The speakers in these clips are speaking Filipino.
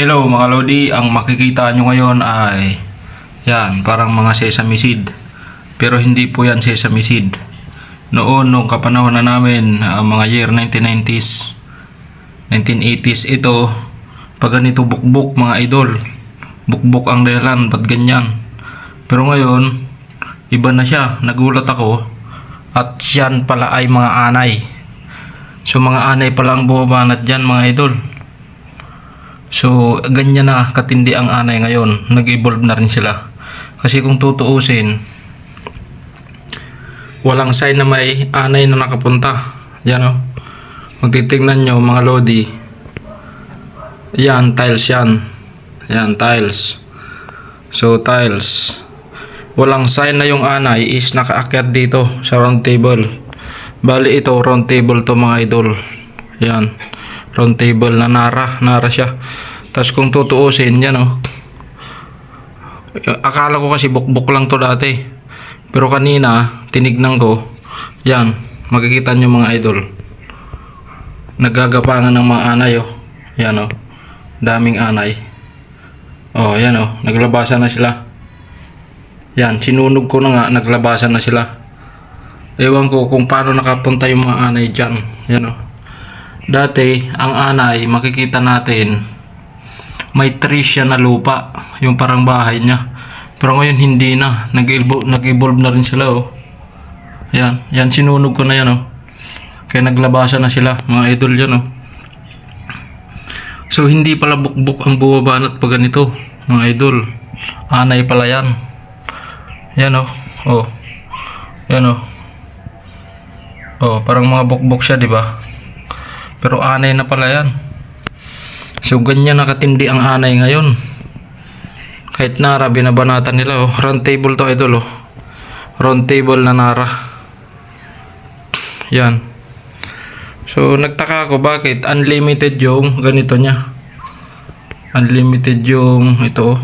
Hello mga Lodi, ang makikita nyo ngayon ay yan, parang mga sesame seed. Pero hindi po yan sesame seed. Noon, nung kapanahon na namin, mga year 1990s, 1980s, ito, pag ganito bukbok mga idol. Bukbok ang dahilan, ba't ganyan? Pero ngayon, iba na siya, nagulat ako. At yan pala ay mga anay. So mga anay pala ang bumabanat dyan mga idol. So, ganyan na katindi ang anay ngayon. Nag-evolve na rin sila. Kasi kung tutuusin, walang sign na may anay na nakapunta. Yan o. Kung titignan nyo mga Lodi, yan, tiles yan. Yan, tiles. So, tiles. Walang sign na yung anay is nakaakyat dito sa round table. Bali ito, round table to mga idol. Yan. Round table na nara siya. Tapos kung tutuusin yan akala ko kasi bukbok lang to dati, pero kanina tinignan ko yan, makikita nyo mga idol, nagagapangan ng mga anay yan daming anay yan naglabasan na sila. Yan, sinunog ko na nga, naglabasan na sila. Ewan ko kung paano nakapunta yung mga anay dyan. Yan dati, ang anay, makikita natin, may tree siya na lupa, yung parang bahay niya. Pero ngayon hindi na, nag-evolve na rin sila Yan, sinunog ko na yan Kaya naglabasan na sila, mga idol yan So hindi pala bukbok ang buwabanat pag ganito, mga idol. Anay pala yan. Yan Yan parang mga bukbok siya, di ba? Pero anay na pala yan. So ganyan nakatindi ang anay ngayon. Kahit nara, binabanatan nila round table to idol round table na nara. Yan. So nagtaka ako bakit unlimited yung ganito niya. Unlimited yung ito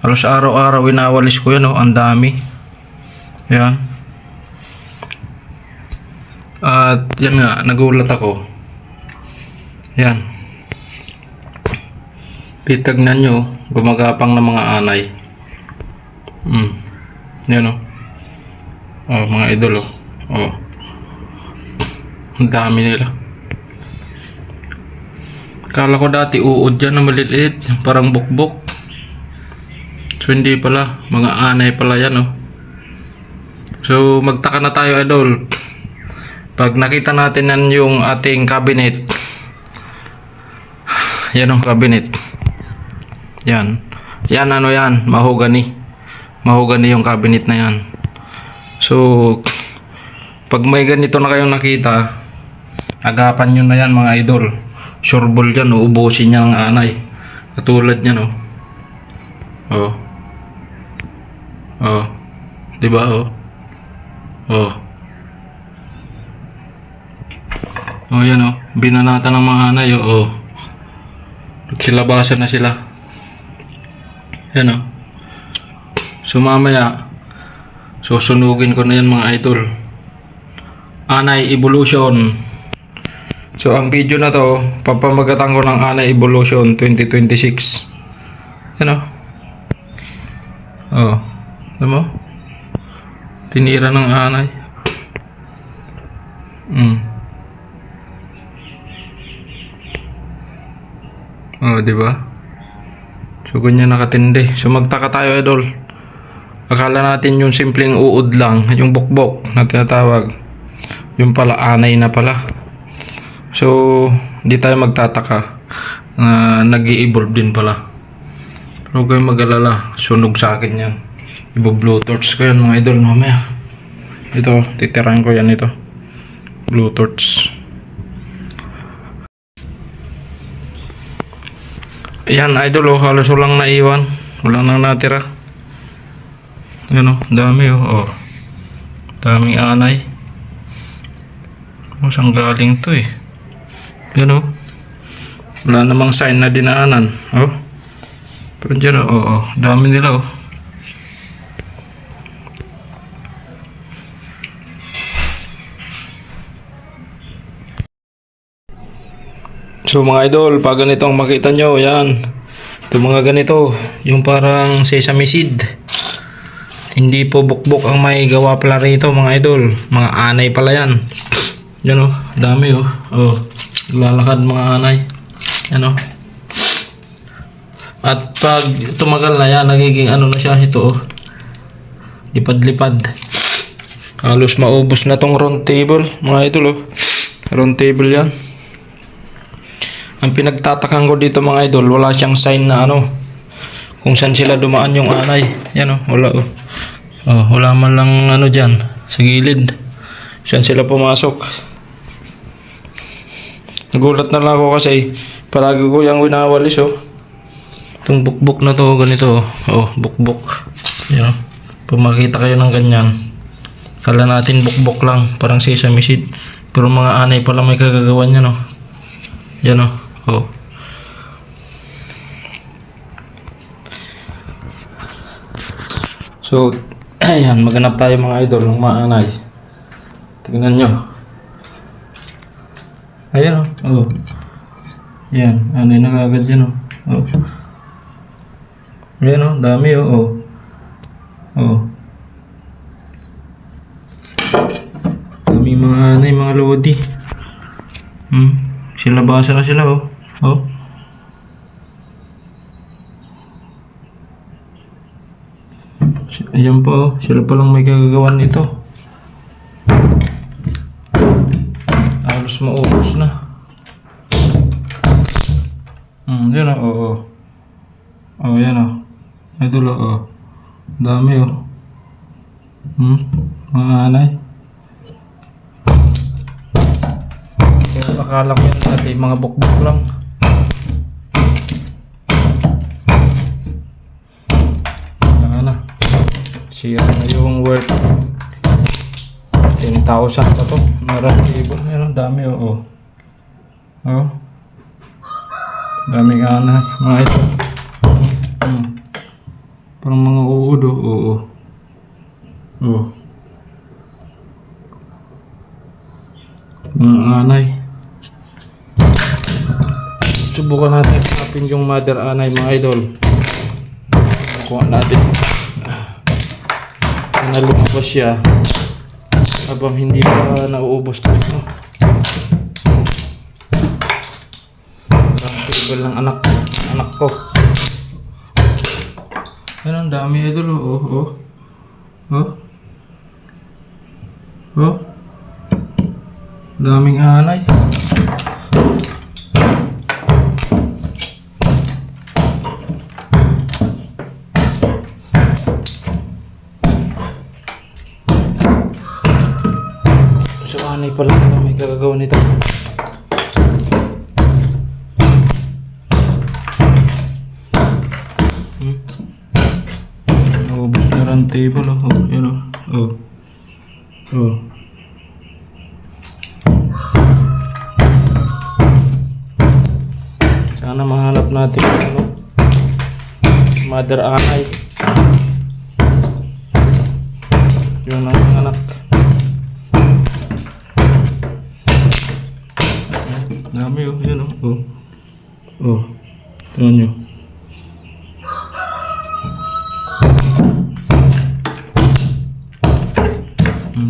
halos araw-araw winawalis ko yan ang dami. Yan. At yan nga, nagulat ako. Yan. Titignan nyo, gumagapang na mga anay. Yan mga idol ang dami nila. Kala ko dati uod dyan na maliliit, parang bukbok. So hindi pala, mga anay pala yan So magtaka na tayo idol. Pag nakita natin yung ating cabinet, yan cabinet. Yan. Yan yan, mahogany. Mahogany yung cabinet na yan. So, pag may ganito na kayong nakita, agapan nyo na yan mga idol. Sureball yan, uubusin niya ng anay. Katulad niyan diba yan binanatan ng mga anay nagsilabasan na sila. Yan so mamaya susunugin ko na yan mga idol. Anay evolution. So ang video na to, papamagatan ko ng Anay Evolution 2026. Yan alam mo? Tinira ng anay. Diba? So ganyan nakatindi. So magtaka tayo idol. Akala natin yung simpleng uod lang, yung bukbok na tinatawag, yung pala anay na pala. So hindi tayo magtataka na nag-i-evolve din pala. Pero huwag kayong mag-alala, sunog sa akin yan. Ibo-blue torch ko yan mga idol mamaya. Ito, titirahin ko yan ito. Blue torch. Ayan idol halos walang naiwan. Walang nang natira. Yan dami daming anay. Saan galing to yan wala namang sign na dinaanan pero dyan dami nila So mga idol, pag ganito ang makita nyo, yan. Ito mga ganito, yung parang sesame seed. Hindi po bukbok ang may gawa pala rito mga idol. Mga anay pala yan. Yan o, dami o. Oh, lalakad mga anay. Yan o. At pag tumagal na yan, nagiging ano na siya ito o. Lipad-lipad. Halos maubos na tong round table mga idol o. Round table yan. Ang pinagtatakan ko dito mga idol, wala siyang sign na ano kung saan sila dumaan yung anay. Yan o, wala o. Oh, wala man lang ano dyan sa gilid. Saan sila pumasok. Nagulat na lang ako kasi palagi ko yung winawalis o. Itong bukbok na to, ganito o. Oh, bukbok. Yan o. Pag makita kayo ng ganyan, kala natin bukbok lang, parang sesame seed. Pero mga anay pala may kagagawan yan o. Yan o. Oh. So, ayan, maghanap tayo mga idol ng mga anay. Tingnan nyo. Ayan o. Oh. Yan, anay na kagad yan o. Oh. Ayan o, dami o. Oh. Oh. Dami mga anay, mga lodi. Sila basa na sila oh. Oh. Ayan po oh. Sila palang may gagagawan nito. Halos maubos na. Yan oh. Oh. Oh yan oh. Idol oh. Dami oh. Mga anay. Akala ko yan dati mga bukbok lang. Saka na. Sira na yung worth 10,000 pa to. Marang table. Yan dami oh. Oh. Daming anay. Mga ito. Parang mga uod oh. Oh. Oh. Mga anay. Subukan natin hanapin yung mother anay mga idol. Kuha natin. Na lumabas siya habang hindi pa nauubos na ito. Parang table ng anak ko. Yan ang dami idol oh. Oh. Oh. Oh. Daming anay. So anay pala na may gagawin nito. Naubos na round table oh. Oh, yun oh. Oh. Oh. Sana mahanap natin ano, mother anay. Yung anak. Dami oh, yan oh. Oh. Oh. Tingnan nyo.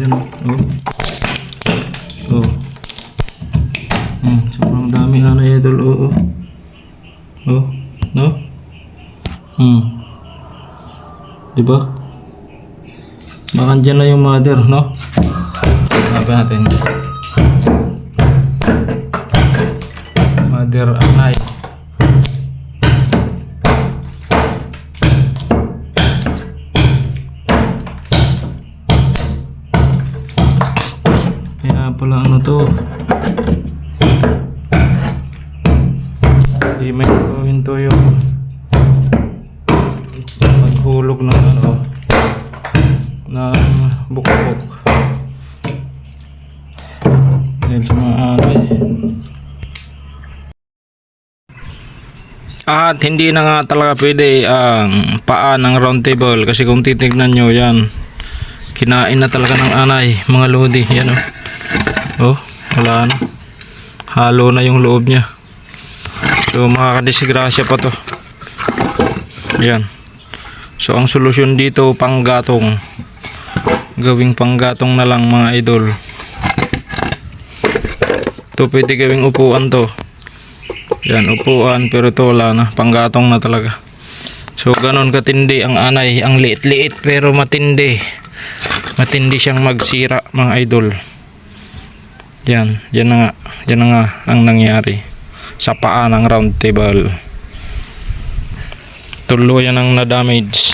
Yan oh. Oh. Oh. Sobrang dami anay idol oh. Oh. Oh, no? Diba? Baka dyan na yung mother, no? Hanapin natin. Mother anay. Kaya pala ano to? Hindi may hinto yung paghulog ng ano ng bukbok dahil sa mga anay. At hindi na nga talaga pwede ang paa ng round table kasi kung titignan nyo yan, kinain na talaga ng anay mga lodi. Yan oh. Oh, wala na, halo na yung loob nya. So makakadisgrasya pa to. Yan. So ang solusyon dito, panggatong. Gawing panggatong na lang mga idol. Ito pwede gawing upuan to. Yan, upuan, pero ito wala na, panggatong na talaga. So ganon katindi ang anay. Ang liit-liit pero matindi. Matindi siyang magsira mga idol. Yan na nga ang nangyari sa paa ng round table. Tuluyan ang na-damage.